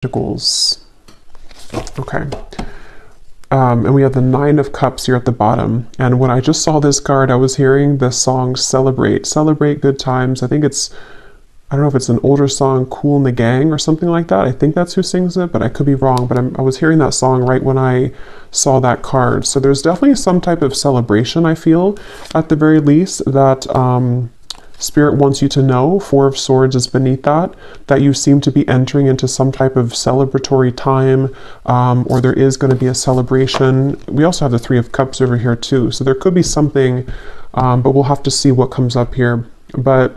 Pentacles. Okay. And we have the Nine of Cups here at the bottom. And when I just saw this card, I was hearing the song Celebrate. Celebrate good times. I think it's, I don't know if it's an older song, Kool and the Gang or something like that. I think that's who sings it, but I could be wrong. But I was hearing that song right when I saw that card. So there's definitely some type of celebration, I feel, at the very least, that Spirit wants you to know. Four of Swords is beneath that you seem to be entering into some type of celebratory time, or there is going to be a celebration. We also have the Three of Cups over here too. So there could be something, but we'll have to see what comes up here. But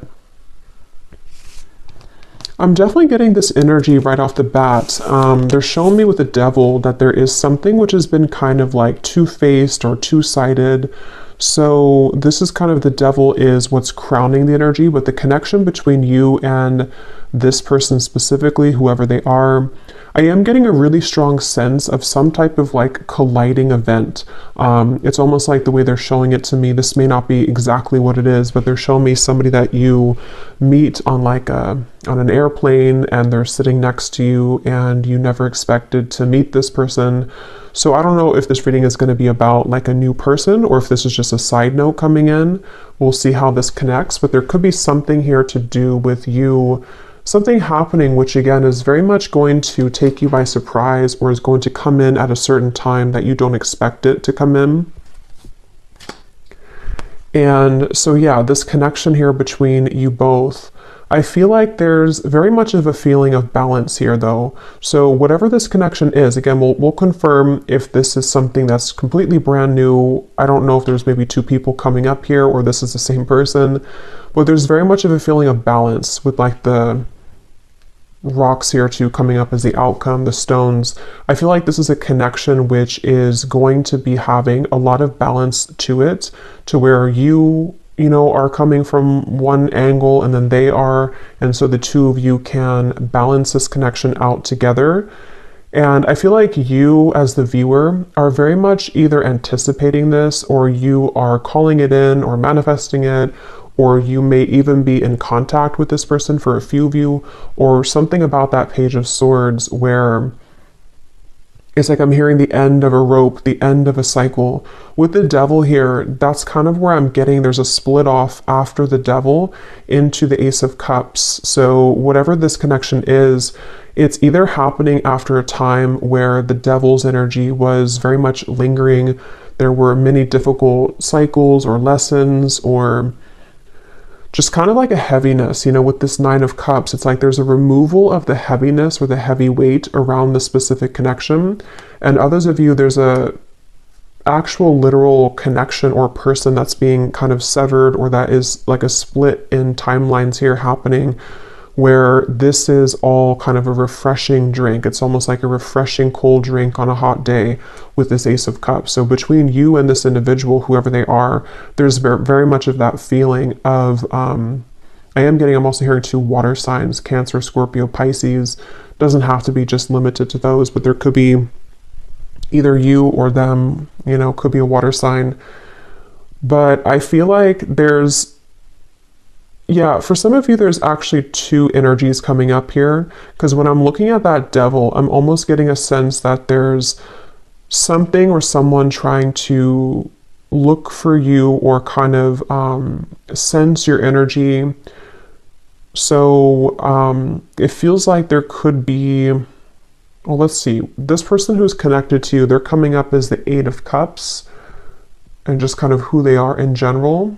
I'm definitely getting this energy right off the bat. They're showing me with the Devil that there is something which has been kind of like two-faced or two-sided. So this is kind of, the Devil is what's crowning the energy, but the connection between you and this person specifically, whoever they are, I am getting a really strong sense of some type of like colliding event. It's almost like the way they're showing it to me. This may not be exactly what it is, but they're showing me somebody that you meet on like on an airplane, and they're sitting next to you and you never expected to meet this person. So I don't know if this reading is going to be about like a new person or if this is just a side note coming in. We'll see how this connects, but there could be something here to do with you, something happening which again is very much going to take you by surprise, or is going to come in at a certain time that you don't expect it to come in. And so yeah, this connection here between you both, I feel like there's very much of a feeling of balance here though. So whatever this connection is, again, we'll confirm if this is something that's completely brand new. I don't know if there's maybe two people coming up here or this is the same person, but there's very much of a feeling of balance with like the rocks here too coming up as the outcome, the stones. I feel like this is a connection which is going to be having a lot of balance to it, to where you know, are coming from one angle and then they are, and so the two of you can balance this connection out together. And I feel like you as the viewer are very much either anticipating this, or you are calling it in or manifesting it, or you may even be in contact with this person for a few of you, or something about that Page of Swords where it's like I'm hearing the end of a rope, the end of a cycle. With the Devil here, that's kind of where I'm getting, there's a split off after the Devil into the Ace of Cups. So whatever this connection is, it's either happening after a time where the Devil's energy was very much lingering. There were many difficult cycles or lessons, or just kind of like a heaviness, you know, with this Nine of Cups. It's like there's a removal of the heaviness or the heavy weight around the specific connection. And others of you, there's a actual literal connection or person that's being kind of severed, or that is like a split in timelines here happening, where this is all kind of a refreshing drink. It's almost like a refreshing cold drink on a hot day with this Ace of Cups. So between you and this individual, whoever they are, there's very much of that feeling of, I'm also hearing two water signs, Cancer, Scorpio, Pisces. Doesn't have to be just limited to those, but there could be either you or them, you know, could be a water sign. But I feel like there's, yeah, for some of you, there's actually two energies coming up here, because when I'm looking at that Devil, I'm almost getting a sense that there's something or someone trying to look for you or kind of sense your energy. So it feels like there could be, well, let's see, this person who's connected to you, they're coming up as the Eight of Cups, and just kind of who they are in general.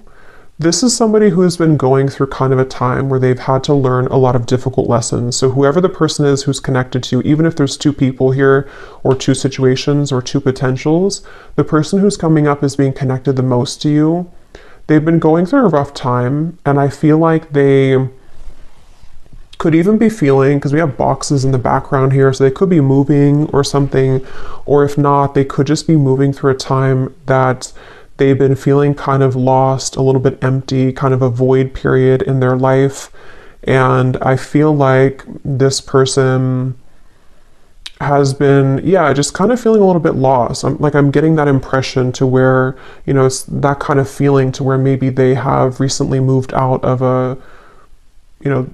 This is somebody who's been going through kind of a time where they've had to learn a lot of difficult lessons. So whoever the person is who's connected to you, even if there's two people here, or two situations, or two potentials, the person who's coming up as being connected the most to you, they've been going through a rough time, and I feel like they could even be feeling, because we have boxes in the background here, so they could be moving or something, or if not, they could just be moving through a time that they've been feeling kind of lost, a little bit empty, kind of a void period in their life. And I feel like this person has been, yeah, just kind of feeling a little bit lost. I'm getting that impression to where, you know, it's that kind of feeling to where maybe they have recently moved out of a, you know,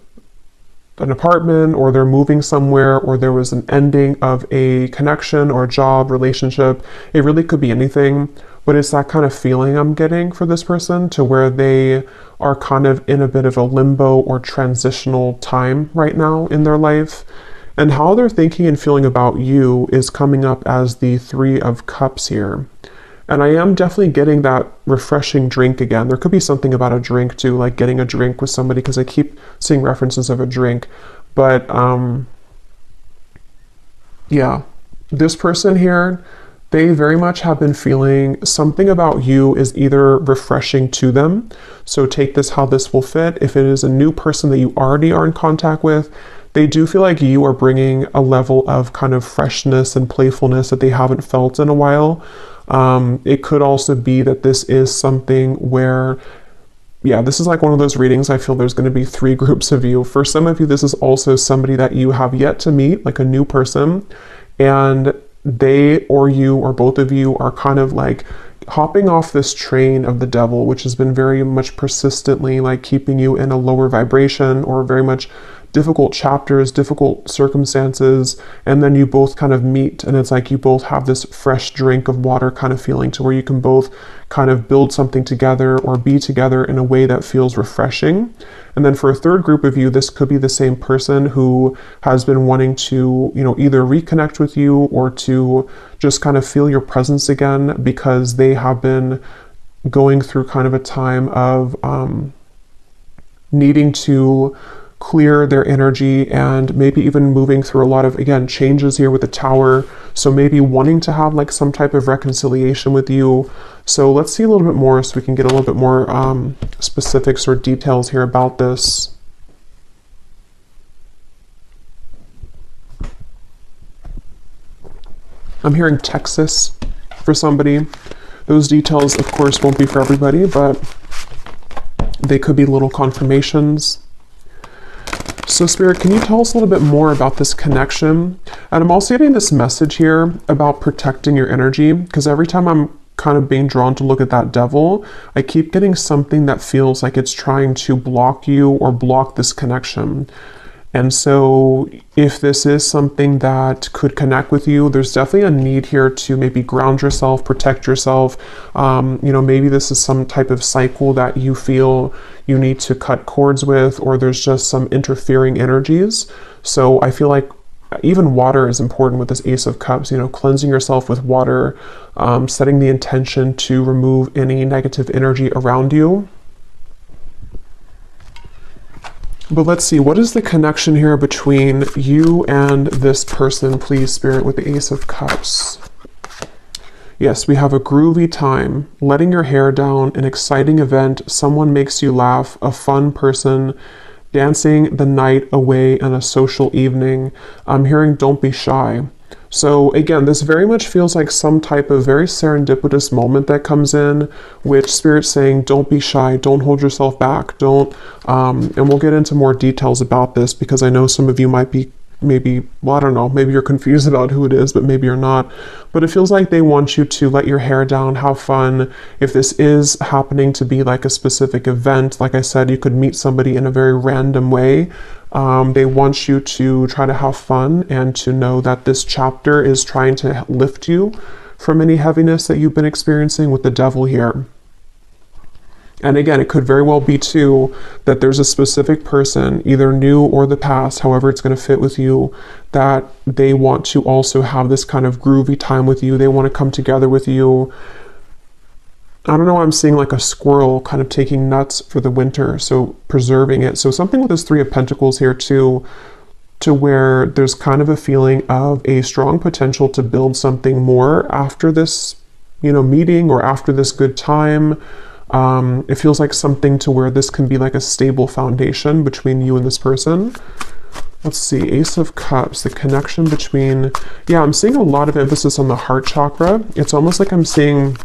an apartment, or they're moving somewhere, or there was an ending of a connection or job relationship. It really could be anything, but it's that kind of feeling I'm getting for this person, to where they are kind of in a bit of a limbo or transitional time right now in their life. And how they're thinking and feeling about you is coming up as the Three of Cups here. And I am definitely getting that refreshing drink again. There could be something about a drink too, like getting a drink with somebody, because I keep seeing references of a drink. But yeah, this person here, they very much have been feeling something about you is either refreshing to them. So take this how this will fit. If it is a new person that you already are in contact with, they do feel like you are bringing a level of kind of freshness and playfulness that they haven't felt in a while. It could also be that this is something where, yeah, this is like one of those readings. I feel there's going to be three groups of you. For some of you, this is also somebody that you have yet to meet, like a new person, and they or you or both of you are kind of like hopping off this train of the devil, which has been very much persistently like keeping you in a lower vibration, or very much difficult chapters, difficult circumstances, and then you both kind of meet, and it's like you both have this fresh drink of water kind of feeling, to where you can both kind of build something together or be together in a way that feels refreshing. And then for a third group of you, this could be the same person who has been wanting to, you know, either reconnect with you or to just kind of feel your presence again, because they have been going through kind of a time of needing to clear their energy, and maybe even moving through a lot of, again, changes here with the Tower. So maybe wanting to have like some type of reconciliation with you. So let's see a little bit more, so we can get a little bit more specifics or details here about this. I'm hearing Texas for somebody. Those details, of course, won't be for everybody, but they could be little confirmations. So Spirit, can you tell us a little bit more about this connection? And I'm also getting this message here about protecting your energy, because every time I'm kind of being drawn to look at that devil, I keep getting something that feels like it's trying to block you or block this connection. And so if this is something that could connect with you, there's definitely a need here to maybe ground yourself, protect yourself. You know, maybe this is some type of cycle that you feel you need to cut cords with, or there's just some interfering energies. So I feel like even water is important with this Ace of Cups, you know, cleansing yourself with water, setting the intention to remove any negative energy around you. But let's see, what is the connection here between you and this person, please, Spirit, with the Ace of Cups? Yes, we have a groovy time, letting your hair down, an exciting event, someone makes you laugh, a fun person, dancing the night away in a social evening. I'm hearing don't be shy. So again, this very much feels like some type of very serendipitous moment that comes in, which Spirit's saying, don't be shy, don't hold yourself back, don't, and we'll get into more details about this, because I know some of you might be maybe, well, I don't know, maybe you're confused about who it is, but maybe you're not. But it feels like they want you to let your hair down, have fun. If this is happening to be like a specific event, like I said, you could meet somebody in a very random way. They want you to try to have fun, and to know that this chapter is trying to lift you from any heaviness that you've been experiencing with the devil here. And again, it could very well be too that there's a specific person, either new or the past, however it's going to fit with you, that they want to also have this kind of groovy time with you. They want to come together with you. I don't know, I'm seeing like a squirrel kind of taking nuts for the winter, so preserving it. So something with this Three of Pentacles here too, to where there's kind of a feeling of a strong potential to build something more after this, you know, meeting, or after this good time. It feels like something to where this can be like a stable foundation between you and this person. Let's see, Ace of Cups, the connection between, yeah, I'm seeing a lot of emphasis on the heart chakra. It's almost like I'm seeing,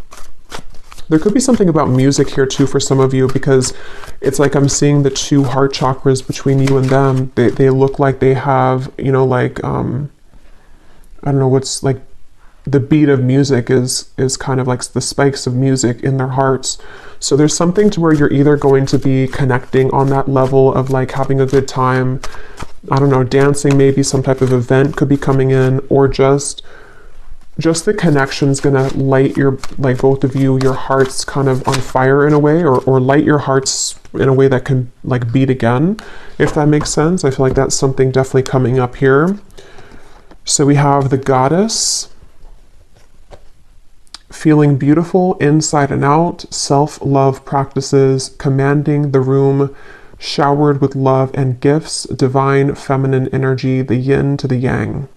there could be something about music here too for some of you, because it's like I'm seeing the two heart chakras between you and them. They look like they have, you know, like, I don't know what's like, the beat of music is kind of like the spikes of music in their hearts. So there's something to where you're either going to be connecting on that level of like having a good time, I don't know, dancing, maybe some type of event could be coming in, or just the connection's gonna light your, like both of you, your hearts kind of on fire in a way, or light your hearts in a way that can like beat again, if that makes sense. I feel like that's something definitely coming up here. So we have the Goddess, feeling beautiful inside and out, self-love practices, commanding the room, showered with love and gifts, divine feminine energy, the yin to the yang.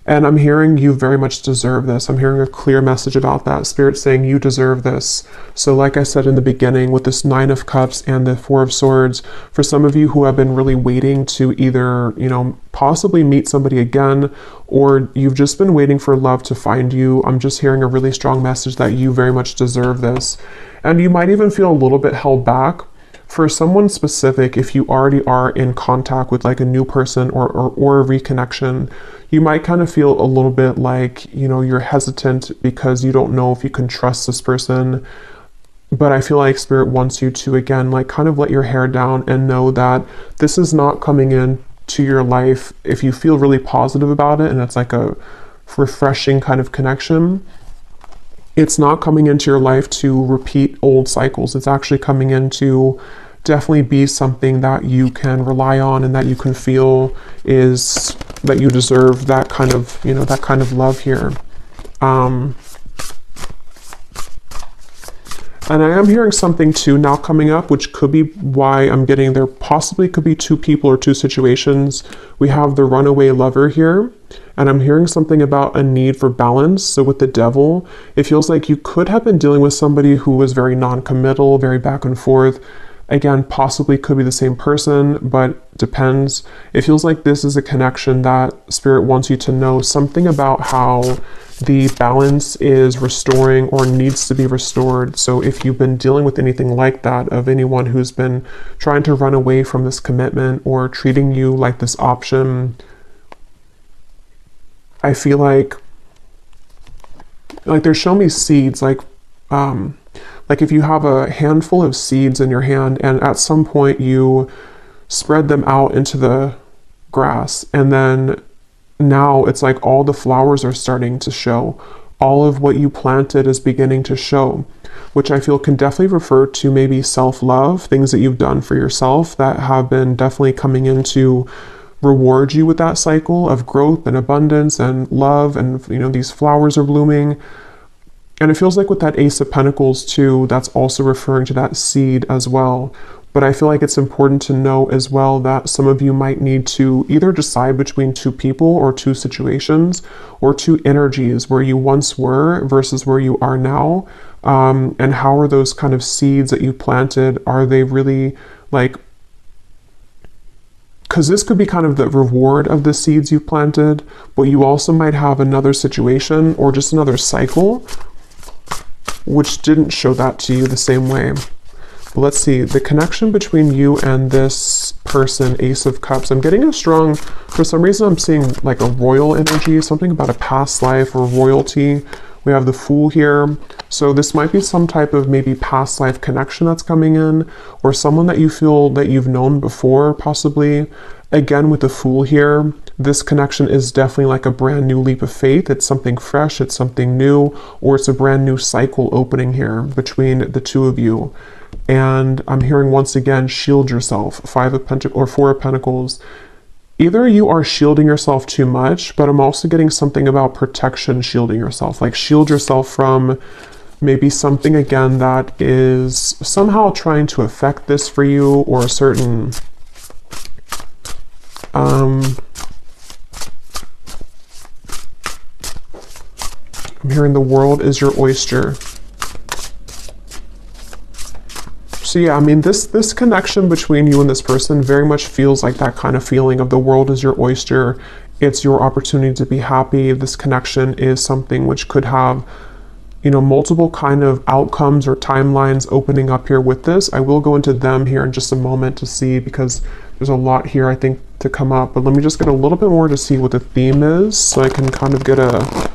And I'm hearing you very much deserve this. I'm hearing a clear message about that. Spirit saying you deserve this. So like I said in the beginning, with this 9 of Cups and the 4 of Swords, for some of you who have been really waiting to either, you know, possibly meet somebody again, or you've just been waiting for love to find you, I'm just hearing a really strong message that you very much deserve this. And you might even feel a little bit held back. For someone specific, if you already are in contact with like a new person or a reconnection, you might kind of feel a little bit like, you know, you're hesitant because you don't know if you can trust this person. But I feel like Spirit wants you to, again, like kind of let your hair down and know that this is not coming in to your life. If you feel really positive about it and it's like a refreshing kind of connection, it's not coming into your life to repeat old cycles. It's actually coming in to definitely be something that you can rely on and that you can feel is that you deserve that kind of, you know, that kind of love here. And I am hearing something too now coming up, which could be why I'm getting there. Possibly could be 2 people or 2 situations. We have the runaway lover here, and I'm hearing something about a need for balance. So with the Devil, it feels like you could have been dealing with somebody who was very non-committal, very back and forth. Again, possibly could be the same person, but depends. It feels like this is a connection that Spirit wants you to know something about how the balance is restoring or needs to be restored. So if you've been dealing with anything like that, of anyone who's been trying to run away from this commitment or treating you like this option, I feel like they're showing me seeds, like if you have a handful of seeds in your hand and at some point you spread them out into the grass, and then now it's like all the flowers are starting to show. All of what you planted is beginning to show, which I feel can definitely refer to maybe self-love, things that you've done for yourself that have been definitely coming in to reward you with that cycle of growth and abundance and love, and you know, these flowers are blooming. And it feels like with that Ace of Pentacles too, that's also referring to that seed as well. But I feel like it's important to know as well that some of you might need to either decide between 2 people or 2 situations or 2 energies, where you once were versus where you are now. And how are those kind of seeds that you planted, are they really like, because this could be kind of the reward of the seeds you planted, but you also might have another situation or just another cycle which didn't show that to you the same way. But let's see, the connection between you and this person, Ace of Cups. I'm getting a strong, for some reason I'm seeing like a royal energy, something about a past life or royalty. We have the Fool here. So this might be some type of maybe past life connection that's coming in, or someone that you feel that you've known before, possibly. Again, with the Fool here, this connection is definitely like a brand new leap of faith. It's something fresh, it's something new, or it's a brand new cycle opening here between the 2 of you. And I'm hearing once again, shield yourself. 5 of Pentacles or 4 of Pentacles. Either you are shielding yourself too much, but I'm also getting something about protection, shielding yourself. Like shield yourself from maybe something again that is somehow trying to affect this for you, or a certain I'm hearing the world is your oyster. So yeah, I mean, this connection between you and this person very much feels like that kind of feeling of the world is your oyster. It's your opportunity to be happy. This connection is something which could have, you know, multiple kind of outcomes or timelines opening up here with this. I will go into them here in just a moment to see, because there's a lot here I think to come up, but let me just get a little bit more to see what the theme is so I can kind of get a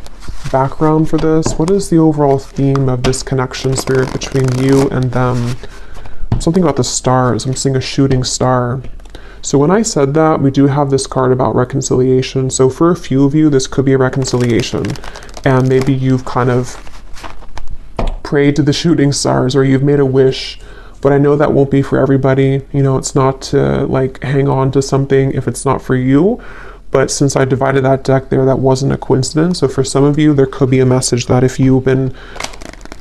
background for this. What is the overall theme of this connection, Spirit, between you and them? Something about the stars. I'm seeing a shooting star. So when I said that, we do have this card about reconciliation. So for a few of you, this could be a reconciliation. And maybe you've kind of prayed to the shooting stars, or you've made a wish. But I know that won't be for everybody. You know, it's not to like hang on to something if it's not for you. But since I divided that deck there, that wasn't a coincidence. So for some of you, there could be a message that if you've been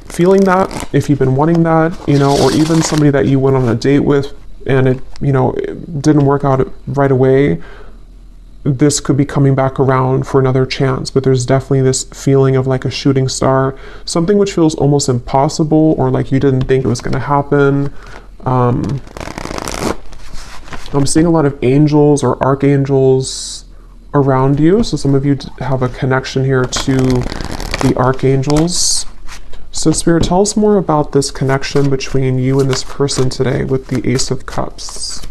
feeling that, if you've been wanting that, you know, or even somebody that you went on a date with and it, you know, it didn't work out right away, this could be coming back around for another chance. But there's definitely this feeling of like a shooting star, something which feels almost impossible, or like you didn't think it was going to happen. I'm seeing a lot of angels or archangels around you. So some of you have a connection here to the archangels. So Spirit, tell us more about this connection between you and this person today with the Ace of Cups.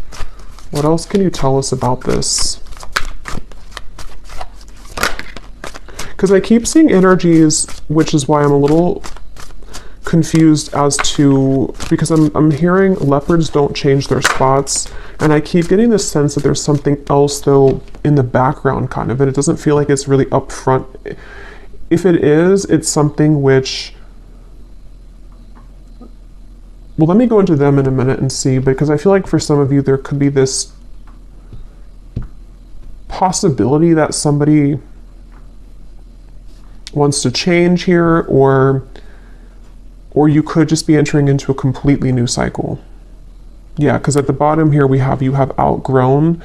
What else can you tell us about this? Because I keep seeing energies, which is why I'm a little confused as to, because I'm hearing leopards don't change their spots, and I keep getting this sense that there's something else though in the background kind of, and it doesn't feel like it's really up front. If it is, it's something which, well, let me go into them in a minute and see, because I feel like for some of you there could be this possibility that somebody wants to change here, or you could just be entering into a completely new cycle. Yeah, because at the bottom here we have, you have outgrown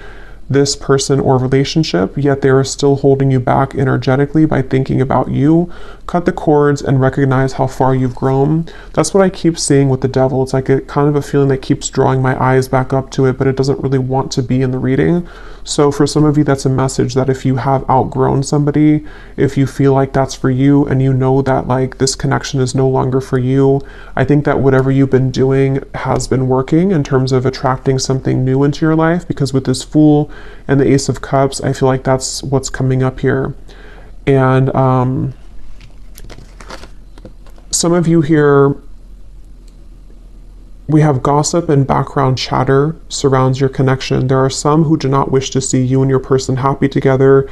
this person or relationship, yet they are still holding you back energetically by thinking about you. Cut the cords and recognize how far you've grown. That's what I keep seeing with the devil. It's like a kind of a feeling that keeps drawing my eyes back up to it, but it doesn't really want to be in the reading. So for some of you, that's a message that if you have outgrown somebody, if you feel like that's for you and you know that like this connection is no longer for you, I think that whatever you've been doing has been working in terms of attracting something new into your life, because with this Fool and the Ace of Cups, I feel like that's what's coming up here. And some of you here, we have gossip and background chatter surrounds your connection. There are some who do not wish to see you and your person happy together.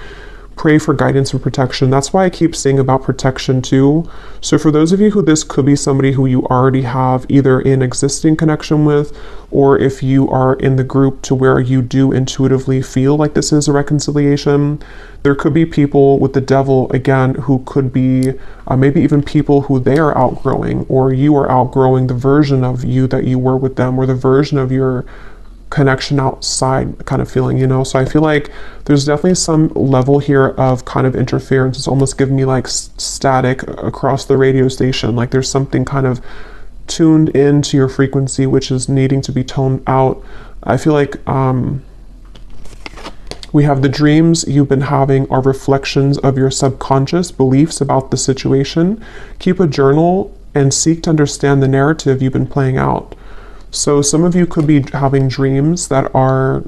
Pray for guidance and protection. That's why I keep saying about protection too. So for those of you who this could be somebody who you already have either an existing connection with, or if you are in the group to where you do intuitively feel like this is a reconciliation, there could be people with the devil again who could be maybe even people who they are outgrowing, or you are outgrowing the version of you that you were with them, or the version of your connection outside kind of feeling, you know. So I feel like there's definitely some level here of kind of interference. It's almost giving me like static across the radio station, like there's something kind of tuned into your frequency which is needing to be toned out. I feel like we have the dreams you've been having are reflections of your subconscious beliefs about the situation. Keep a journal and seek to understand the narrative you've been playing out. So some of you could be having dreams that are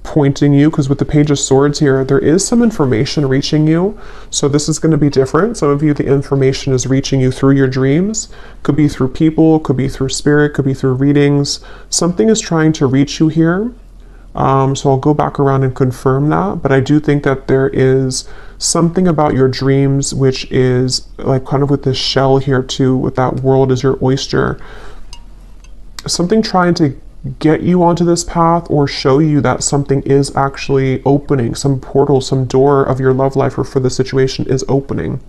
pointing you, because with the Page of Swords here, there is some information reaching you. So this is going to be different. Some of you, the information is reaching you through your dreams. Could be through people, could be through spirit, could be through readings. Something is trying to reach you here. So I'll go back around and confirm that. But I do think that there is something about your dreams, which is like kind of with this shell here too, with that world as your oyster. Something trying to get you onto this path or show you that something is actually opening, some portal, some door of your love life or for the situation is opening.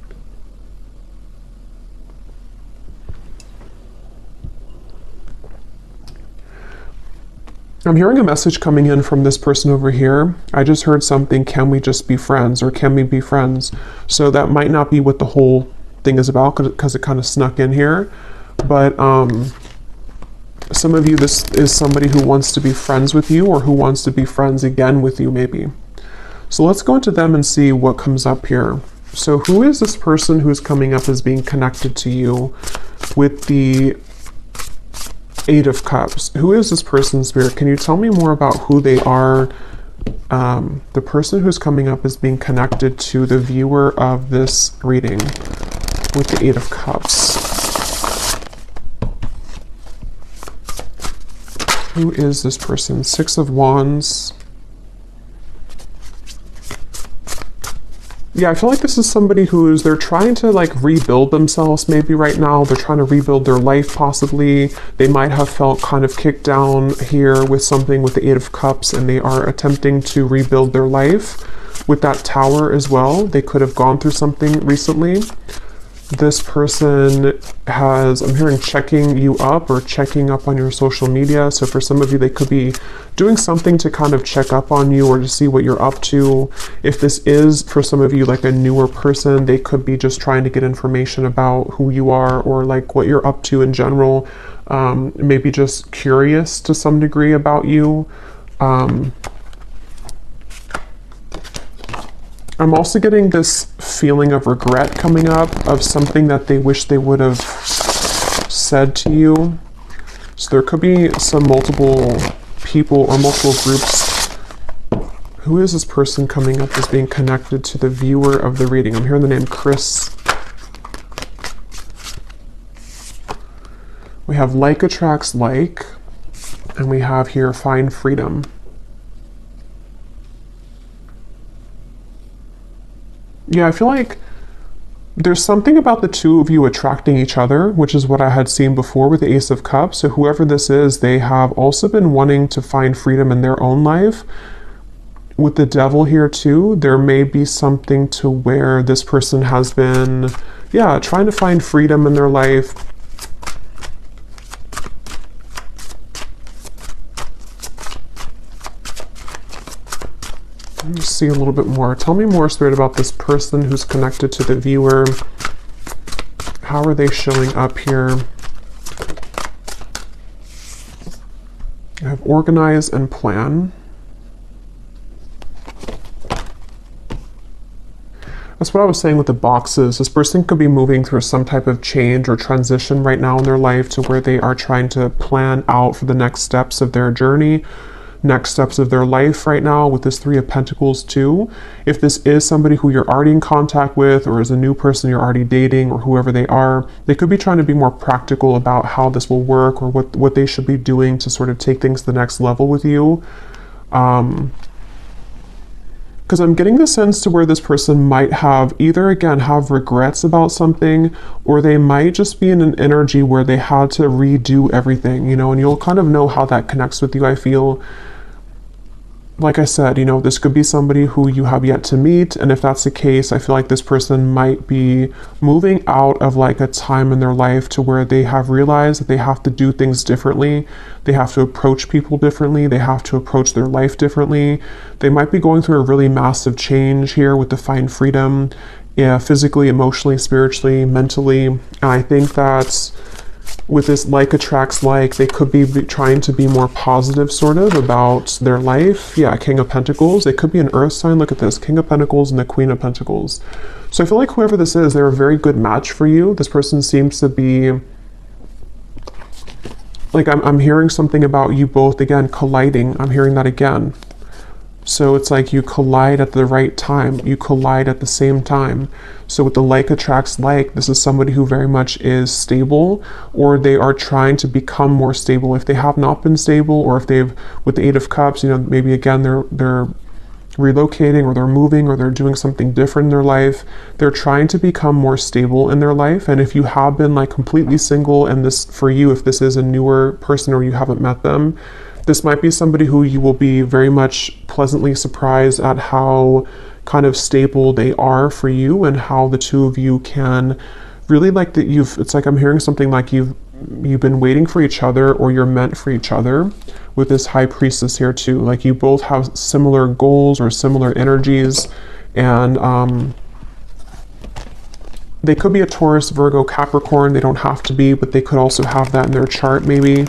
I'm hearing a message coming in from this person over here. I just heard something, can we just be friends, or can we be friends? So that might not be what the whole thing is about, because it kind of snuck in here. But some of you, this is somebody who wants to be friends with you, or who wants to be friends again with you maybe. So let's go into them and see what comes up here. So who is this person who's coming up as being connected to you with the Eight of Cups? Who is this person, Spirit? Can you tell me more about who they are The person who's coming up is being connected to the viewer of this reading with the Eight of Cups. Who is this person? Six of Wands. Yeah, I feel like this is somebody they're trying to like rebuild themselves maybe right now. They're trying to rebuild their life possibly. They might have felt kind of kicked down here with something with the Eight of Cups, and they are attempting to rebuild their life with that Tower as well. They could have gone through something recently. This person I'm hearing checking you up or checking up on your social media. So for some of you, they could be doing something to kind of check up on you or to see what you're up to. If this is for some of you like a newer person, they could be just trying to get information about who you are or like what you're up to in general. Maybe just curious to some degree about you. I'm also getting this feeling of regret coming up of something that they wish they would have said to you. So there could be some multiple people or multiple groups. Who is this person coming up as being connected to the viewer of the reading? I'm hearing the name Chris. We have like attracts like, and we have here find freedom. Yeah, I feel like there's something about the two of you attracting each other, which is what I had seen before with the Ace of Cups. So whoever this is, they have also been wanting to find freedom in their own life. With the Devil here too, there may be something to where this person has been, trying to find freedom in their life. Let me see a little bit more. Tell me more, Spirit, about this person who's connected to the viewer. How are they showing up here? I have organize and plan. That's what I was saying with the boxes. This person could be moving through some type of change or transition right now in their life to where they are trying to plan out for the next steps of their journey, next steps of their life right now with this Three of Pentacles too. If this is somebody who you're already in contact with or is a new person you're already dating or whoever they are, they could be trying to be more practical about how this will work or what they should be doing to sort of take things to the next level with you. Because I'm getting the sense to where this person might have either, again, have regrets about something, or they might just be in an energy where they had to redo everything, and you'll kind of know how that connects with you, I feel. Like I said, this could be somebody who you have yet to meet. And if that's the case, I feel like this person might be moving out of like a time in their life to where they have realized that they have to do things differently. They have to approach people differently. They have to approach their life differently. They might be going through a really massive change here with the find freedom, physically, emotionally, spiritually, mentally. And I think that's with this like attracts like, they could be trying to be more positive sort of about their life. Yeah, King of Pentacles. They could be an earth sign. Look at this, King of Pentacles and the Queen of Pentacles. So I feel like whoever this is, they're a very good match for you. This person seems to be like, I'm hearing something about you both, again, colliding. I'm hearing that again. So it's like you collide at the right time. You collide at the same time. So with the like attracts like, this is somebody who very much is stable, or they are trying to become more stable. If they have not been stable, or if they've, with the Eight of Cups, maybe again, they're relocating, or they're moving, or they're doing something different in their life. They're trying to become more stable in their life. And if you have been like completely single, and this for you, if this is a newer person or you haven't met them, this might be somebody who you will be very much pleasantly surprised at how kind of stable they are for you, and how the two of you can really like that it's like I'm hearing something like you've been waiting for each other, or you're meant for each other with this High Priestess here too. Like you both have similar goals or similar energies, and they could be a Taurus, Virgo, Capricorn. They don't have to be, but they could also have that in their chart maybe.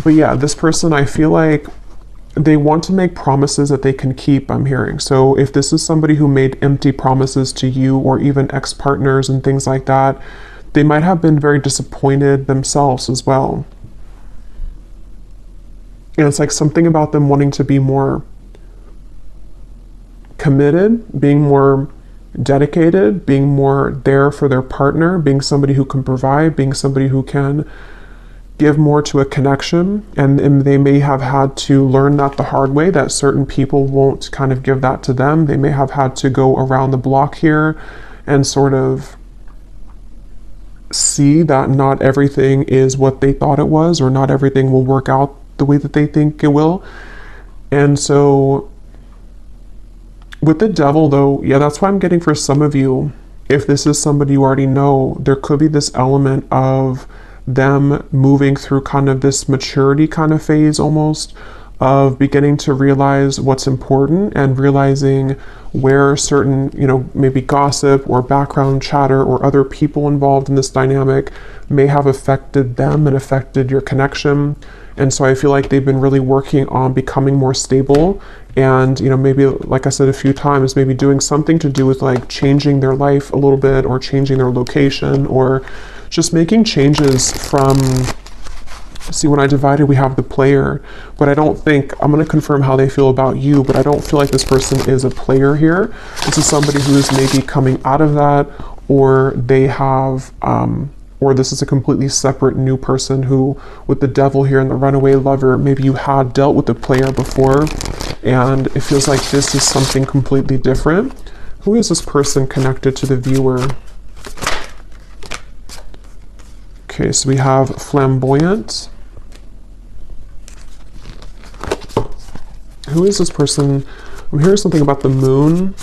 But yeah, this person, I feel like they want to make promises that they can keep, I'm hearing. So if this is somebody who made empty promises to you, or even ex-partners and things like that, they might have been very disappointed themselves as well. And it's like something about them wanting to be more committed, being more dedicated, being more there for their partner, being somebody who can provide, being somebody who can give more to a connection. And they may have had to learn that the hard way, that certain people won't kind of give that to them. They may have had to go around the block here and sort of see that not everything is what they thought it was, or not everything will work out the way that they think it will. And so with the devil though, yeah, that's why I'm getting for some of you, if this is somebody you already know, there could be this element of them moving through kind of this maturity kind of phase, almost of beginning to realize what's important and realizing where certain, maybe gossip or background chatter or other people involved in this dynamic may have affected them and affected your connection. And so I feel like they've been really working on becoming more stable and, maybe, like I said a few times, maybe doing something to do with like changing their life a little bit, or changing their location, or just making changes from, see, when I divided, we have the player, but I don't think, I'm going to confirm how they feel about you, but I don't feel like this person is a player here. This is somebody who is maybe coming out of that, or they have, or this is a completely separate new person who, with the devil here and the runaway lover, maybe you had dealt with the player before, and it feels like this is something completely different. Who is this person connected to the viewer? Okay, so we have flamboyant. Who is this person? I'm hearing something about the moon.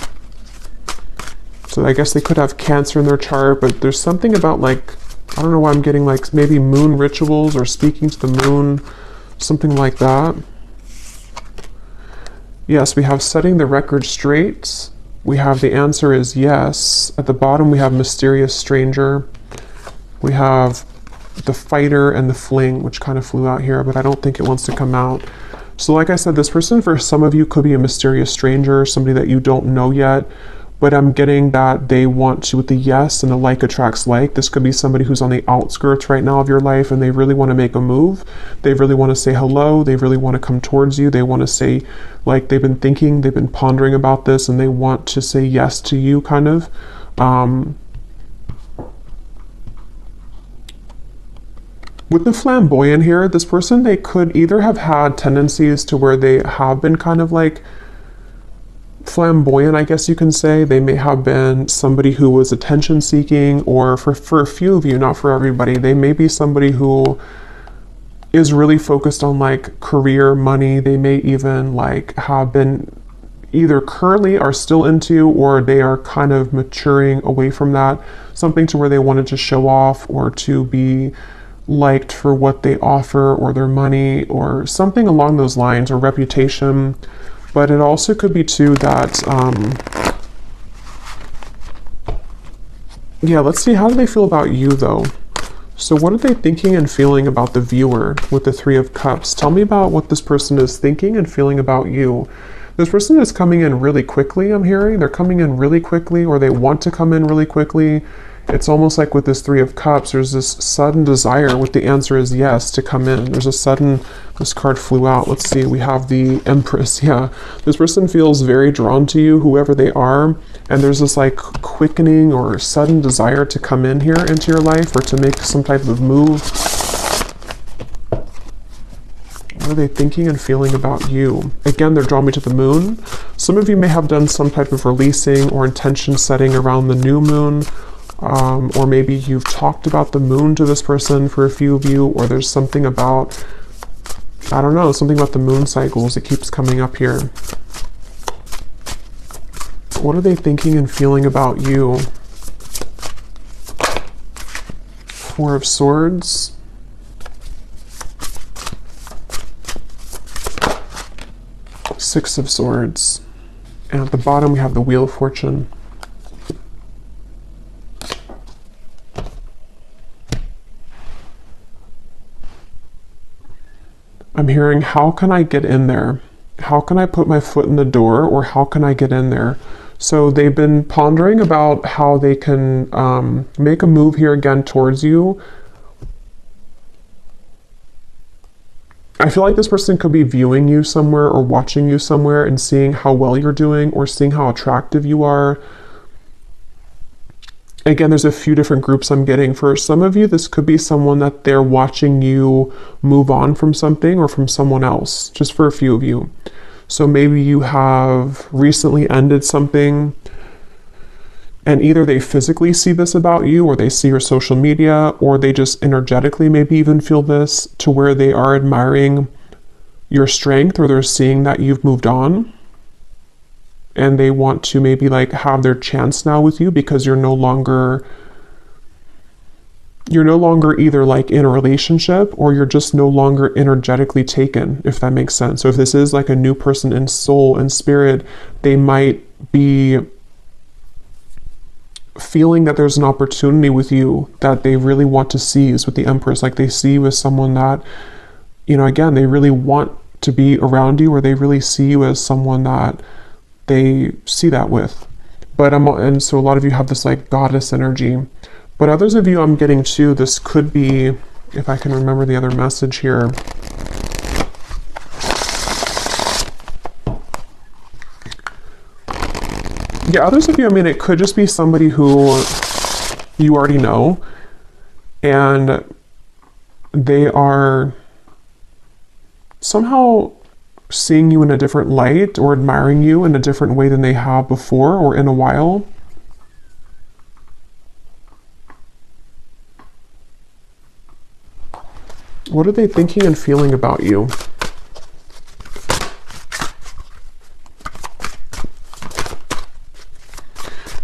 So I guess they could have Cancer in their chart, but there's something about like, I don't know why I'm getting like maybe moon rituals or speaking to the moon, something like that. Yes, we have setting the record straight. We have the answer is yes. At the bottom we have mysterious stranger. We have the fighter and the fling, which kind of flew out here, but I don't think it wants to come out. So like I said, this person for some of you could be a mysterious stranger, somebody that you don't know yet, but I'm getting that they want to, with the yes and the like attracts like. This could be somebody who's on the outskirts right now of your life and they really want to make a move. They really want to say hello. They really want to come towards you. They want to say, like, they've been thinking, they've been pondering about this, and they want to say yes to you, kind of. With the flamboyant here, this person, they could either have had tendencies to where they have been kind of like flamboyant, I guess you can say. They may have been somebody who was attention seeking, or for a few of you, not for everybody, they may be somebody who is really focused on like career, money. They may even like have been either currently are still into, or they are kind of maturing away from that, something to where they wanted to show off or to be liked for what they offer, or their money, or something along those lines, or reputation. But it also could be too that, yeah, let's see, how do they feel about you though? So what are they thinking and feeling about the viewer with the Three of Cups? Tell me about what this person is thinking and feeling about you. This person is coming in really quickly, I'm hearing. They're coming in really quickly, or they want to come in really quickly. It's almost like with this Three of Cups, there's this sudden desire, with the answer is yes, to come in. There's a sudden, this card flew out. Let's see, we have the Empress. Yeah, this person feels very drawn to you, whoever they are. And there's this like quickening or sudden desire to come in here into your life, or to make some type of move. What are they thinking and feeling about you? Again, they're drawing me to the moon. Some of you may have done some type of releasing or intention setting around the new moon. Or maybe you've talked about the moon to this person for a few of you, or there's something about, I don't know, something about the moon cycles. It keeps coming up here. What are they thinking and feeling about you? Four of Swords. Six of Swords. And at the bottom we have the Wheel of Fortune. I'm hearing, how can I get in there? How can I put my foot in the door, or how can I get in there? So they've been pondering about how they can make a move here again towards you. I feel like this person could be viewing you somewhere or watching you somewhere and seeing how well you're doing or seeing how attractive you are. Again, there's a few different groups I'm getting. For some of you, this could be someone that they're watching you move on from something or from someone else, just for a few of you. So maybe you have recently ended something, and either they physically see this about you, or they see your social media, or they just energetically maybe even feel this to where they are admiring your strength, or they're seeing that you've moved on. And they want to maybe like have their chance now with you because you're no longer either like in a relationship, or you're just no longer energetically taken, if that makes sense. So if this is like a new person in soul and spirit, they might be feeling that there's an opportunity with you that they really want to seize with the Empress. Like they see you as someone that, you know, again, they really want to be around you, or they really see you as someone that they see that with. And so a lot of you have this like goddess energy, but others of you I'm getting too, this could be, if I can remember the other message here. Yeah, others of you, I mean, it could just be somebody who you already know, and they are somehow seeing you in a different light or admiring you in a different way than they have before or in a while. What are they thinking and feeling about you?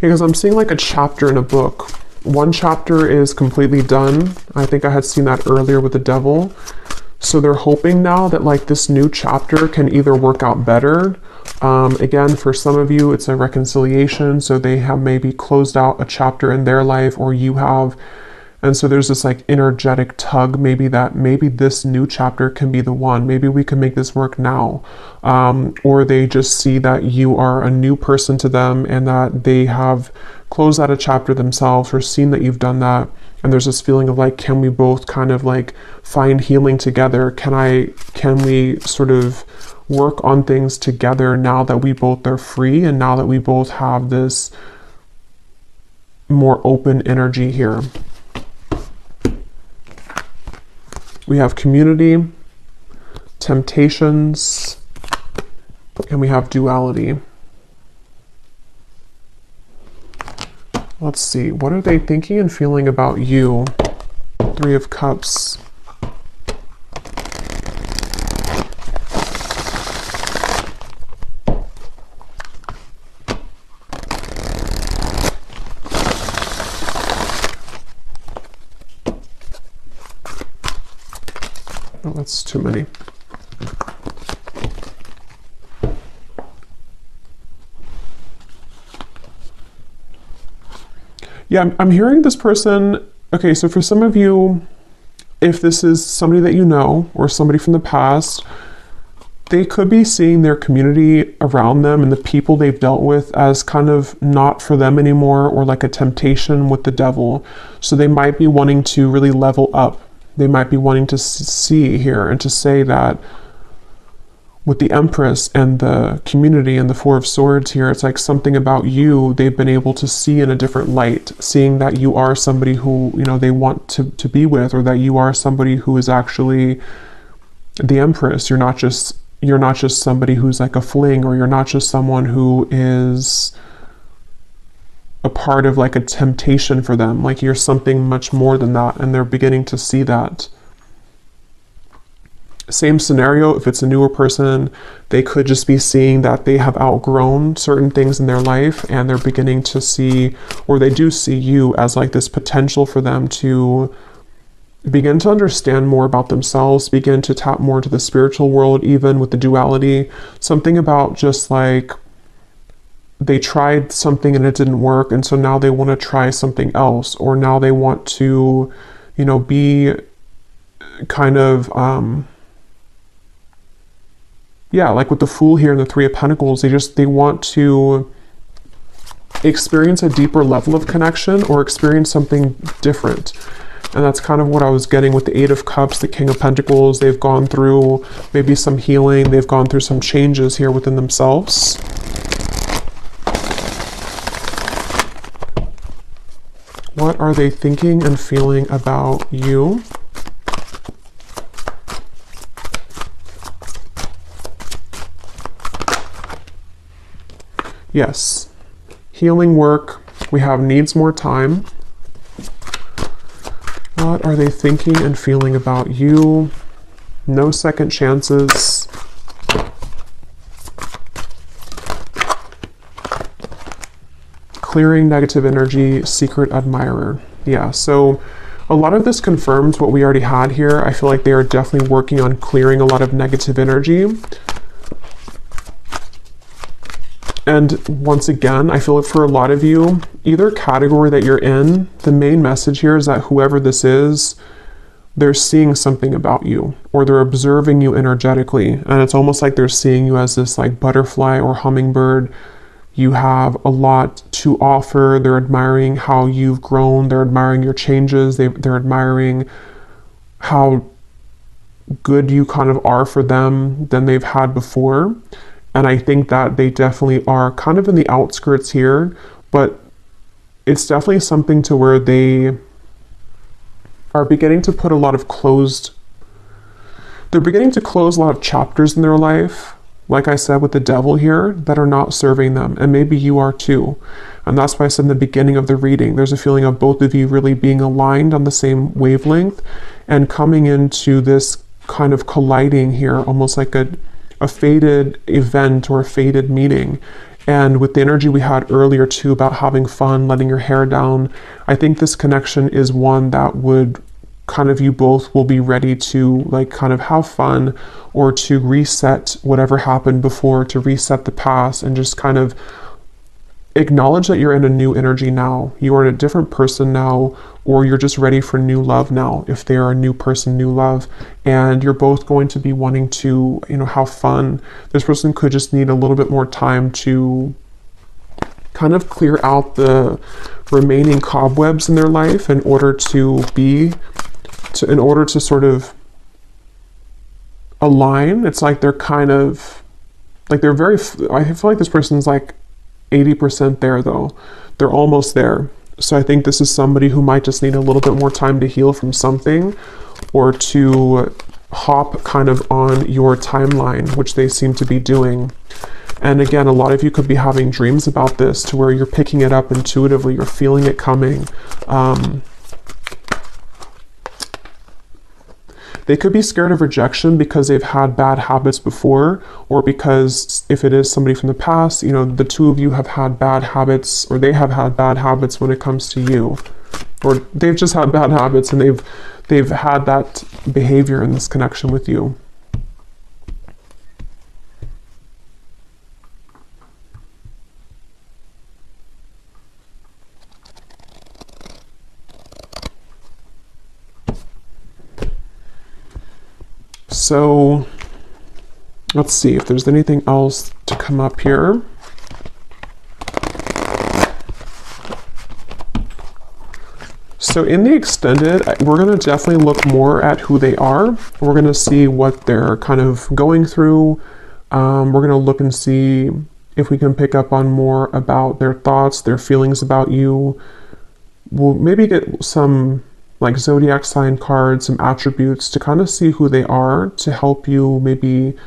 Because I'm seeing like a chapter in a book. One chapter is completely done. I think I had seen that earlier with the Devil. So they're hoping now that like this new chapter can either work out better. Again, for some of you, it's a reconciliation. So they have maybe closed out a chapter in their life, or you have. And so there's this like energetic tug, maybe this new chapter can be the one. Maybe we can make this work now. Or they just see that you are a new person to them, and that they have closed out a chapter themselves, or seen that you've done that. And there's this feeling of like, can we both kind of like find healing together? Can we sort of work on things together now that we both are free, and now that we both have this more open energy here? We have community, temptations, and we have duality. Let's see, what are they thinking and feeling about you? Three of Cups. Oh, that's too many. Yeah, I'm hearing this person. Okay, so for some of you, if this is somebody that you know or somebody from the past, they could be seeing their community around them and the people they've dealt with as kind of not for them anymore, or like a temptation with the Devil. So they might be wanting to really level up. They might be wanting to see here and to say that with the Empress and the community and the Four of Swords here, it's like something about you they've been able to see in a different light, seeing that you are somebody who, you know, they want to be with, or that you are somebody who is actually the Empress. You're not just somebody who's like a fling, or you're not just someone who is a part of like a temptation for them. Like you're something much more than that, and they're beginning to see that. Same scenario, if it's a newer person, they could just be seeing that they have outgrown certain things in their life, and they're beginning to see, or they do see you as like this potential for them to begin to understand more about themselves, begin to tap more into the spiritual world, even with the duality. Something about just like they tried something and it didn't work, and so now they want to try something else, or now they want to, you know, be kind of yeah, like with the Fool here and the Three of Pentacles, they want to experience a deeper level of connection, or experience something different. And that's kind of what I was getting with the Eight of Cups, the King of Pentacles. They've gone through maybe some healing. They've gone through some changes here within themselves. What are they thinking and feeling about you? Yes. Healing work. We have needs more time. What are they thinking and feeling about you? No second chances. Clearing negative energy, secret admirer. Yeah, so a lot of this confirms what we already had here. I feel like they are definitely working on clearing a lot of negative energy. And once again, I feel like for a lot of you, either category that you're in, the main message here is that whoever this is, they're seeing something about you, or they're observing you energetically. And it's almost like they're seeing you as this like butterfly or hummingbird. You have a lot to offer. They're admiring how you've grown. They're admiring your changes. They're admiring how good you kind of are for them than they've had before. And I think that they definitely are kind of in the outskirts here, but it's definitely something to where they are beginning to put a lot of they're beginning to close a lot of chapters in their life, like I said with the Devil here, that are not serving them. And maybe you are too. And that's why I said in the beginning of the reading, there's a feeling of both of you really being aligned on the same wavelength and coming into this kind of colliding here, almost like a fated event or a fated meeting. And with the energy we had earlier too about having fun, letting your hair down, I think this connection is one that would kind of, you both will be ready to like kind of have fun or to reset whatever happened before, to reset the past and just kind of acknowledge that you're in a new energy now. You are a different person now, or you're just ready for new love now. If they are a new person, new love, and you're both going to be wanting to, you know, have fun. This person could just need a little bit more time to kind of clear out the remaining cobwebs in their life in order to sort of align. It's like they're kind of like I feel like this person's like 80% there though. They're almost there. So I think this is somebody who might just need a little bit more time to heal from something, or to hop kind of on your timeline, which they seem to be doing. And again, a lot of you could be having dreams about this to where you're picking it up intuitively, you're feeling it coming. They could be scared of rejection because they've had bad habits before, or because if it is somebody from the past, you know, the two of you have had bad habits, or they have had bad habits when it comes to you, or they've just had bad habits and they've had that behavior in this connection with you. So let's see if there's anything else to come up here. So in the extended, we're going to definitely look more at who they are. We're going to see what they're kind of going through. We're going to look and see if we can pick up on more about their thoughts, their feelings about you. We'll maybe get some like zodiac sign cards, some attributes to kind of see who they are, to help you maybe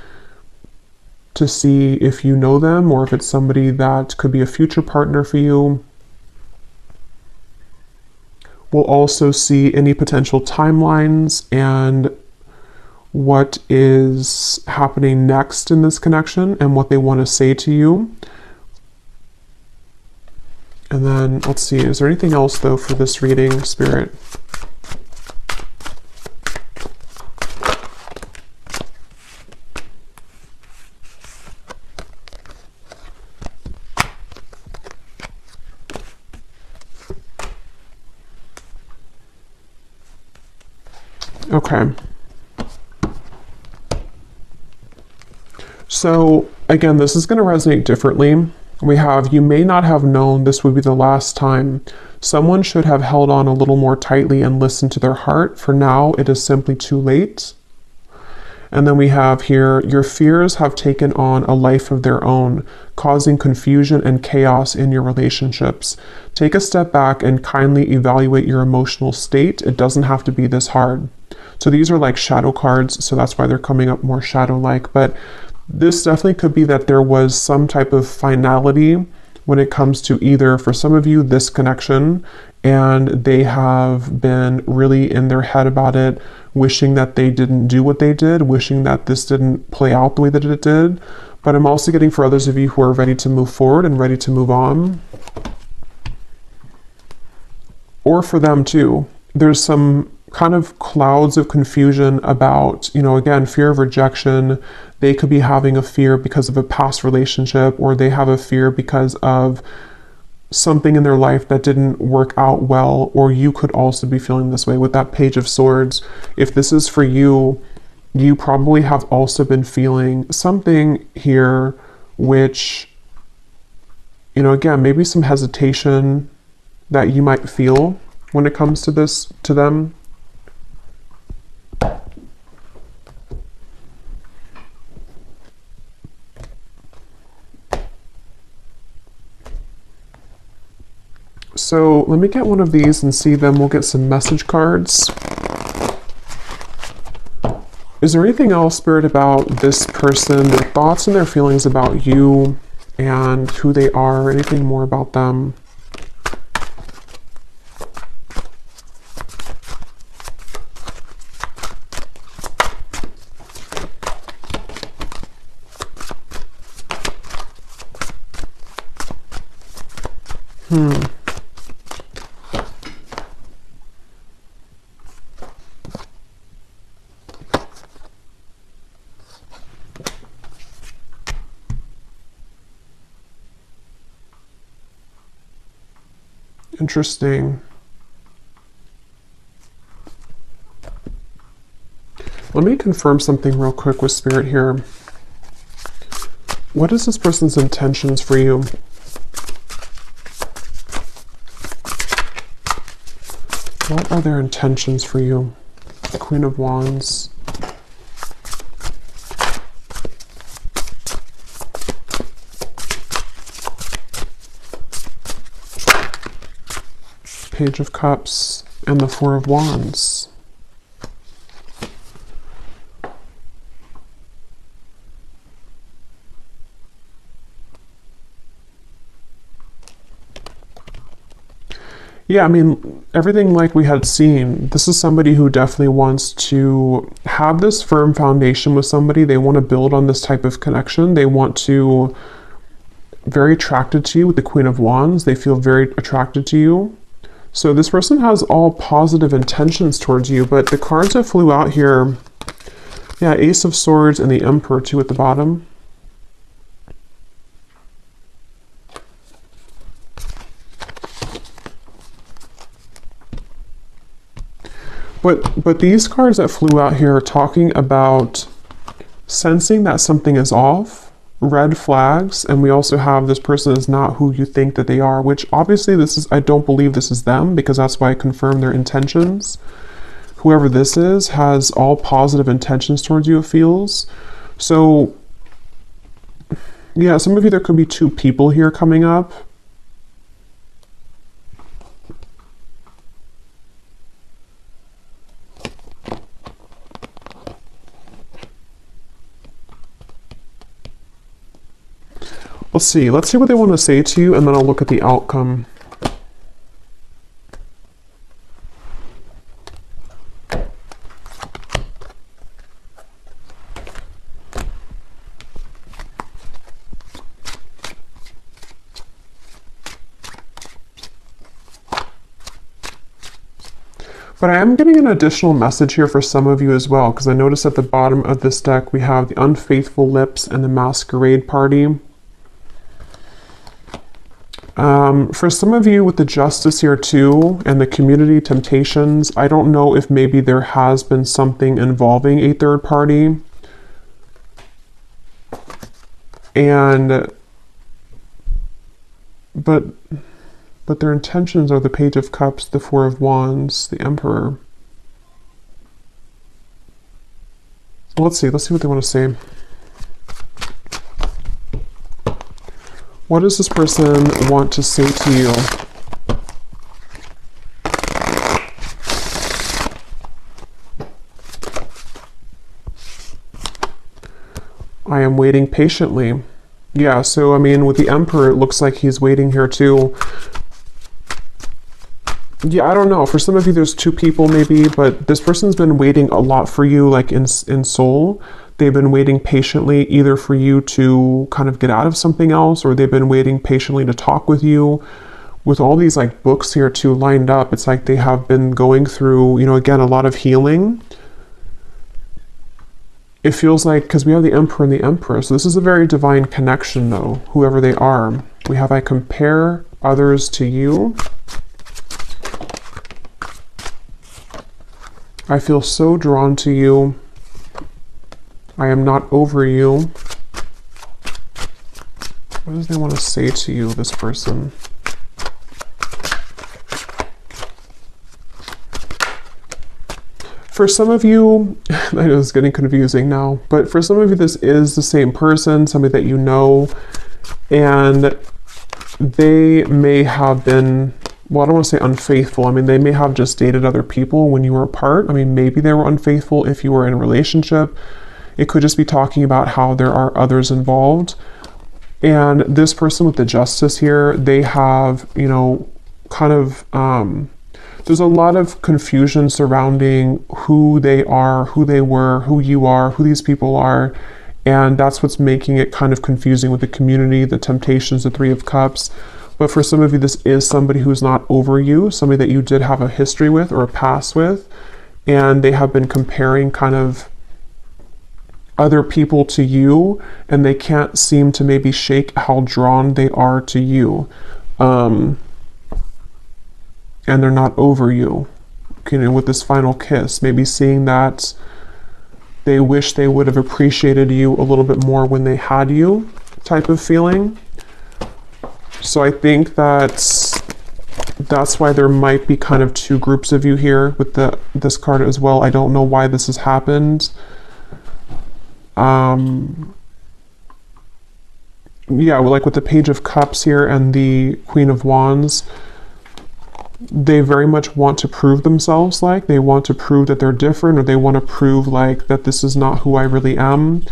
to see if you know them or if it's somebody that could be a future partner for you. We'll also see any potential timelines and what is happening next in this connection and what they want to say to you. And then let's see, is there anything else though for this reading, Spirit? Okay. So again, this is going to resonate differently We have, you may not have known this would be the last time. Someone should have held on a little more tightly and listened to their heart. For now, it is simply too late. And then we have here, your fears have taken on a life of their own, causing confusion and chaos in your relationships. Take a step back and kindly evaluate your emotional state. It doesn't have to be this hard. So these are like shadow cards, so that's why they're coming up more shadow-like. But this definitely could be that there was some type of finality when it comes to either, for some of you, this connection, and they have been really in their head about it, wishing that they didn't do what they did, wishing that this didn't play out the way that it did. But I'm also getting for others of you who are ready to move forward and ready to move on. Or for them too. There's some kind of clouds of confusion about, you know, again, fear of rejection. They could be having a fear because of a past relationship, or they have a fear because of something in their life that didn't work out well, or you could also be feeling this way with that Page of Swords. If this is for you, you probably have also been feeling something here which, you know, again, maybe some hesitation that you might feel when it comes to this, to them. So let me get one of these and see them. We'll get some message cards. Is there anything else, Spirit, about this person, their thoughts and their feelings about you and who they are? Anything more about them? Interesting. Let me confirm something real quick with Spirit here. What is this person's intentions for you? What are their intentions for you? Queen of Wands. Page of Cups and the Four of Wands. Yeah, I mean, everything like we had seen, this is somebody who definitely wants to have this firm foundation with somebody. They want to build on this type of connection. They want to, very attracted to you with the Queen of Wands. They feel very attracted to you. So this person has all positive intentions towards you, but the cards that flew out here, yeah, Ace of Swords and the Emperor too at the bottom. But these cards that flew out here are talking about sensing that something is off, red flags, and we also have this person is not who you think that they are, which obviously this is, I don't believe this is them, because that's why I confirm their intentions. Whoever this is has all positive intentions towards you, it feels. So, yeah, some of you, there could be two people here coming up. Let's see what they want to say to you, and then I'll look at the outcome. But I am getting an additional message here for some of you as well, because I noticed at the bottom of this deck we have the Unfaithful Lips and the Masquerade Party. For some of you with the Justice here too, and the Community Temptations, I don't know if maybe there has been something involving a third party. And but their intentions are the Page of Cups, the Four of Wands, the Emperor. Let's see what they want to say. What does this person want to say to you? I am waiting patiently. Yeah, so I mean, with the Emperor, it looks like he's waiting here too. Yeah, I don't know. For some of you, there's two people maybe, but this person's been waiting a lot for you, like in soul. They've been waiting patiently either for you to kind of get out of something else, or they've been waiting patiently to talk with you. With all these like books here too lined up, it's like they have been going through, you know, again, a lot of healing. It feels like, because we have the Emperor and the Empress, so this is a very divine connection though, whoever they are. We have, I compare others to you. I feel so drawn to you. I am not over you. What does they want to say to you, this person? For some of you, I know it's getting confusing now, but for some of you, this is the same person, somebody that you know, and they may have been, well, I don't want to say unfaithful. I mean, they may have just dated other people when you were apart. I mean, maybe they were unfaithful if you were in a relationship. It could just be talking about how there are others involved. And this person with the Justice here, they have, you know, kind of, there's a lot of confusion surrounding who they are, who they were, who you are, who these people are. And that's what's making it kind of confusing with the community, the temptations, the Three of Cups. But for some of you, this is somebody who's not over you, somebody that you did have a history with or a past with. And they have been comparing kind of other people to you, and they can't seem to maybe shake how drawn they are to you. And they're not over you. You know, with this final kiss, maybe seeing that they wish they would have appreciated you a little bit more when they had you, type of feeling. So I think that's why there might be kind of two groups of you here with this card as well. I don't know why this has happened. Yeah, like with the Page of Cups here and the Queen of Wands, they very much want to prove themselves, like they want to prove that they're different, or they want to prove like that this is not who I really am.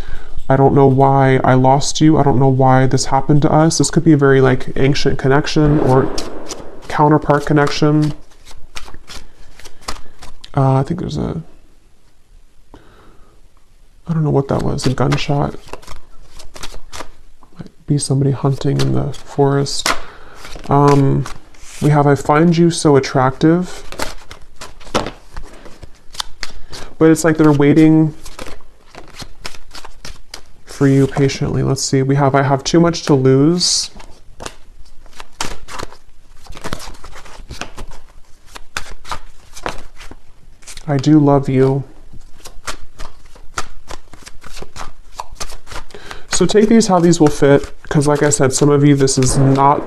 I don't know why I lost you. I don't know why this happened to us. This could be a very like ancient connection or counterpart connection. I think there's I don't know what that was, a gunshot. Might be somebody hunting in the forest. We have, I find you so attractive. But it's like they're waiting for you patiently. Let's see, we have, I have too much to lose. I do love you. So take these how these will fit, because like I said, some of you, this is not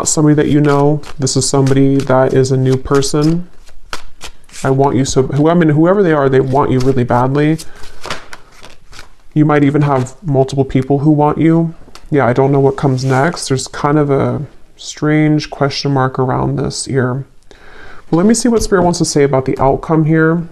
somebody that you know. This is somebody that is a new person. I want you so, whoever they are, they want you really badly. You might even have multiple people who want you. Yeah, I don't know what comes next. There's kind of a strange question mark around this here. Well, let me see what Spirit wants to say about the outcome here.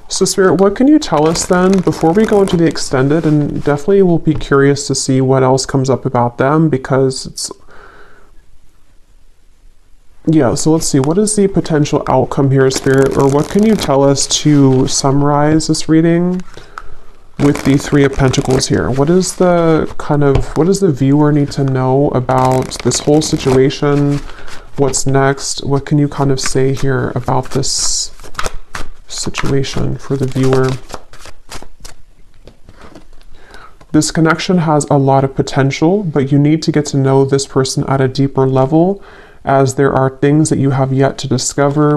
So Spirit, what can you tell us then before we go into the extended? And definitely we'll be curious to see what else comes up about them, because it's, yeah, so let's see. What is the potential outcome here, Spirit? Or what can you tell us to summarize this reading with the Three of Pentacles here? What is the what does the viewer need to know about this whole situation? What's next? What can you kind of say here about this situation for the viewer? This connection has a lot of potential, but you need to get to know this person at a deeper level, as there are things that you have yet to discover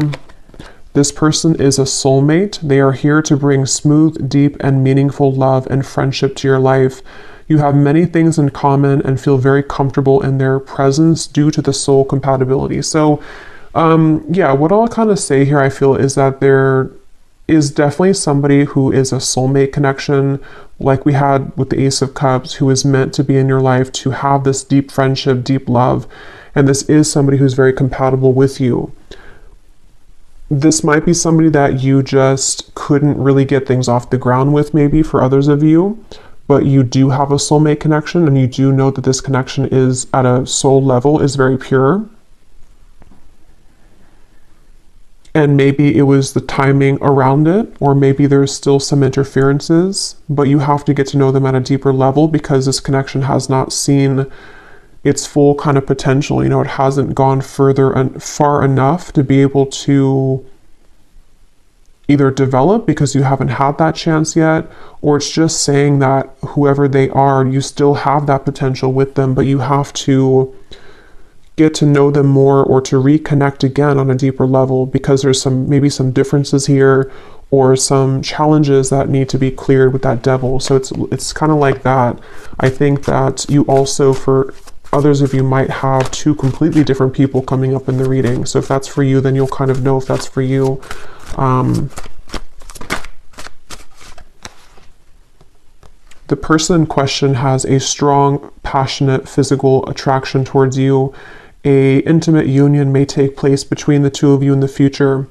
This person is a soulmate. They are here to bring smooth, deep, and meaningful love and friendship to your life. You have many things in common and feel very comfortable in their presence due to the soul compatibility. So, yeah, what I'll kind of say here, I feel, is that there is definitely somebody who is a soulmate connection, like we had with the Ace of Cups, who is meant to be in your life to have this deep friendship, deep love. And this is somebody who's very compatible with you. This might be somebody that you just couldn't really get things off the ground with, maybe for others of you, but you do have a soulmate connection, and you do know that this connection is at a soul level, is very pure. And maybe it was the timing around it, or maybe there's still some interferences, but you have to get to know them at a deeper level because this connection has not seen its full kind of potential. You know, it hasn't gone further and far enough to be able to either develop because you haven't had that chance yet, or it's just saying that whoever they are, you still have that potential with them, but you have to get to know them more or to reconnect again on a deeper level because there's maybe some differences here or some challenges that need to be cleared with that devil. So it's kind of like that. I think that you also, for others of you, might have two completely different people coming up in the reading. So if that's for you, then you'll kind of know if that's for you. The person in question has a strong, passionate, physical attraction towards you. A intimate union may take place between the two of you in the future.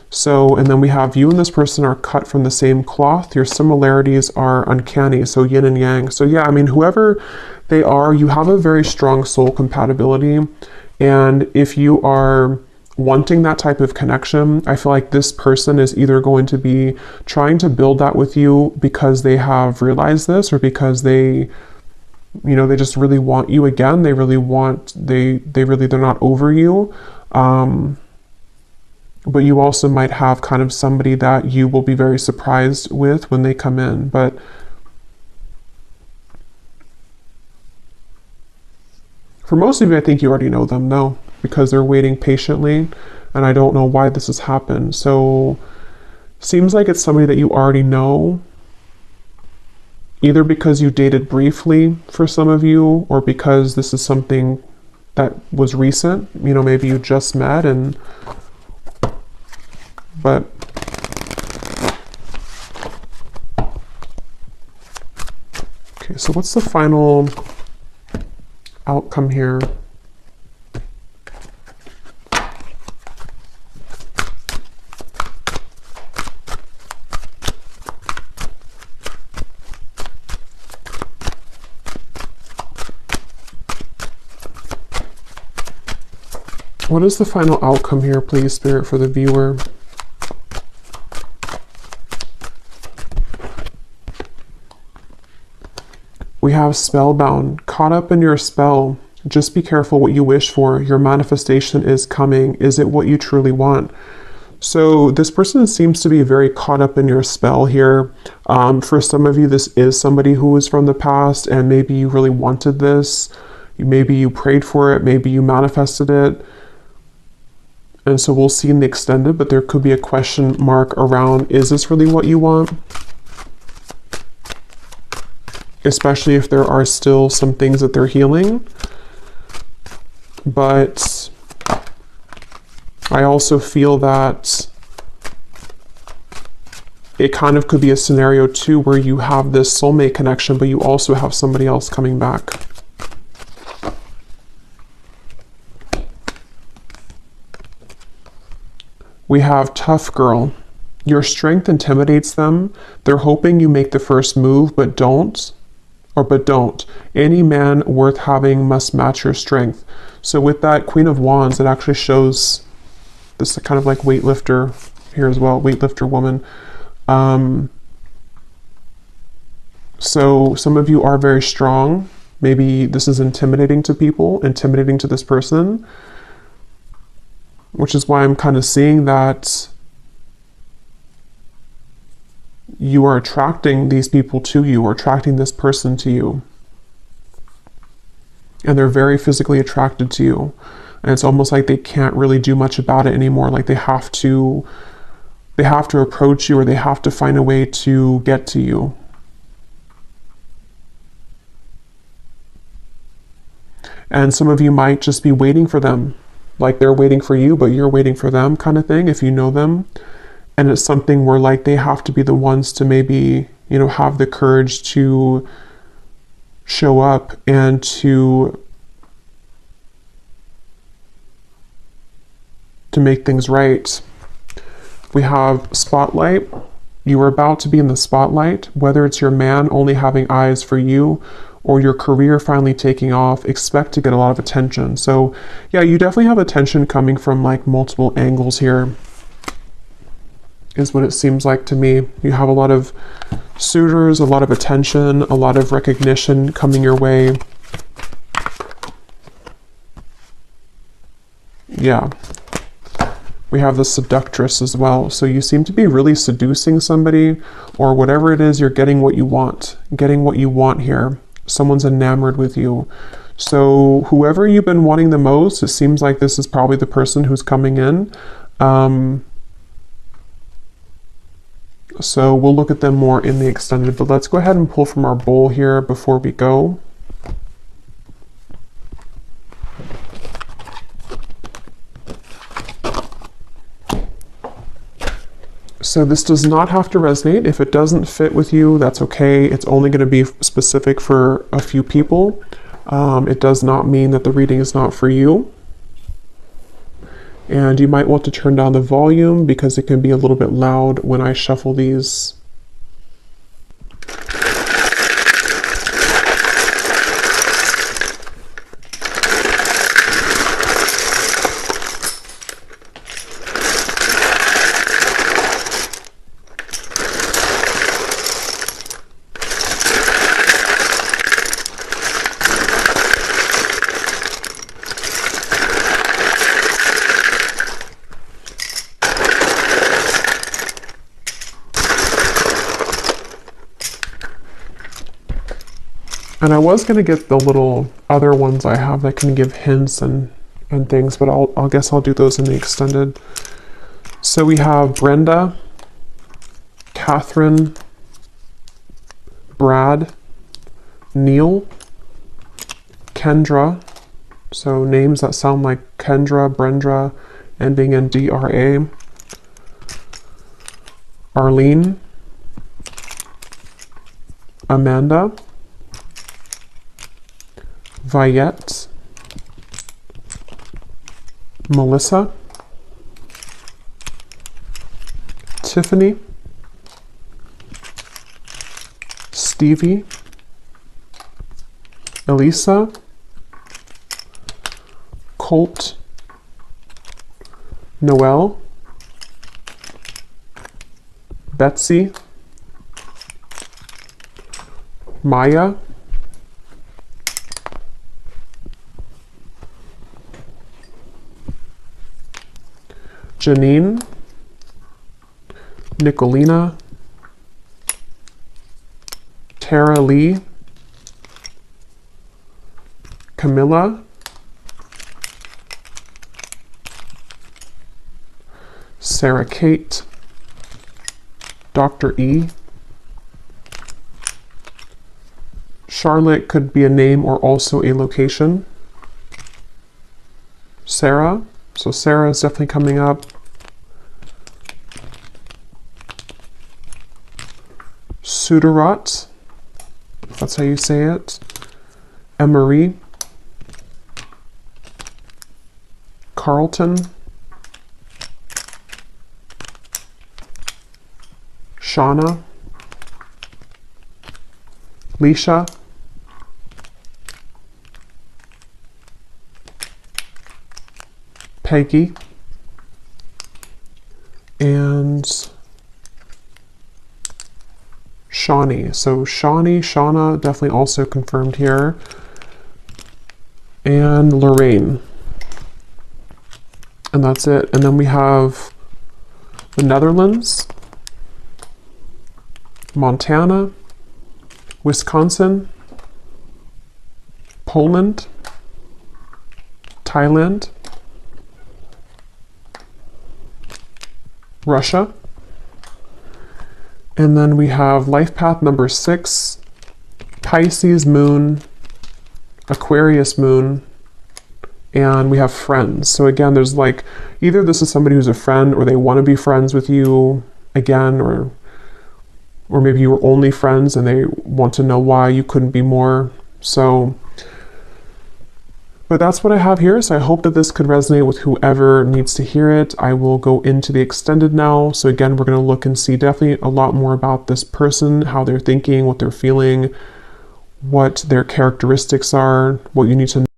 So, and then we have you and this person are cut from the same cloth. Your similarities are uncanny, so yin and yang. So yeah, I mean, whoever they are, you have a very strong soul compatibility. And if you are wanting that type of connection, I feel like this person is either going to be trying to build that with you because they have realized this, or because they, you know, they just really want you again. They really want, they're not over you. But you also might have kind of somebody that you will be very surprised with when they come in. But for most of you, I think you already know them, though, because they're waiting patiently, and I don't know why this has happened. So seems like it's somebody that you already know, either because you dated briefly for some of you, or because this is something that was recent. You know, maybe you just met, and but okay, so what's the final outcome here? What is the final outcome here, please, Spirit, for the viewer? We have spellbound, caught up in your spell. Just be careful what you wish for. Your manifestation is coming. Is it what you truly want? So this person seems to be very caught up in your spell here. For some of you, this is somebody who is from the past, and maybe you really wanted this. Maybe you prayed for it. Maybe you manifested it. And so we'll see in the extended, but there could be a question mark around, is this really what you want? Especially if there are still some things that they're healing. But I also feel that it kind of could be a scenario too where you have this soulmate connection, but you also have somebody else coming back. We have tough girl. Your strength intimidates them. They're hoping you make the first move, but don't. Any man worth having must match your strength. So with that Queen of Wands, it actually shows this kind of like weightlifter here as well, weightlifter woman. So some of you are very strong. Maybe this is intimidating to people, intimidating to this person, which is why I'm kind of seeing that you are attracting these people to you, or attracting this person to you. And they're very physically attracted to you. And it's almost like they can't really do much about it anymore. Like they have to they have to approach you, or they have to find a way to get to you. And some of you might just be waiting for them, like they're waiting for you, but you're waiting for them, kind of thing, if you know them. And it's something where like they have to be the ones to maybe, you know, have the courage to show up and to make things right. We have spotlight. You are about to be in the spotlight, whether it's your man only having eyes for you or your career finally taking off. Expect to get a lot of attention. So yeah, you definitely have attention coming from like multiple angles here, is what it seems like to me. You have a lot of suitors, a lot of attention, a lot of recognition coming your way. Yeah. We have the seductress as well. So you seem to be really seducing somebody, or whatever it is, you're getting what you want. Getting what you want here. Someone's enamored with you. So whoever you've been wanting the most, it seems like this is probably the person who's coming in. So we'll look at them more in the extended, but let's go ahead and pull from our bowl here before we go. So this does not have to resonate. If it doesn't fit with you, that's okay. It's only going to be specific for a few people. It does not mean that the reading is not for you. And you might want to turn down the volume because it can be a little bit loud when I shuffle these. And I was going to get the little other ones I have that can give hints and things, but I guess I'll do those in the extended. So we have Brenda, Catherine, Brad, Neil, Kendra. So names that sound like Kendra, Brenda, ending in DRA. Arlene, Amanda, Viette, Melissa, Tiffany, Stevie, Elisa, Colt, Noelle, Betsy, Maya, Janine, Nicolina, Tara Lee, Camilla, Sarah Kate, Dr. E. Charlotte could be a name or also a location. Sarah. So Sarah is definitely coming up. Sudarat, that's how you say it. Emery. Carlton. Shauna. Leisha. Peggy, and Shawnee. So Shawnee, Shauna, definitely also confirmed here. And Lorraine. And that's it. And then we have the Netherlands, Montana, Wisconsin, Poland, Thailand, Russia, And then we have life path number 6, Pisces moon, Aquarius moon, and we have friends. So again, there's like, either this is somebody who's a friend or they want to be friends with you again, or maybe you were only friends and they want to know why you couldn't be more. So, but that's what I have here. So I hope that this could resonate with whoever needs to hear it. I will go into the extended now. So again, we're going to look and see definitely a lot more about this person, how they're thinking, what they're feeling, what their characteristics are, what you need to know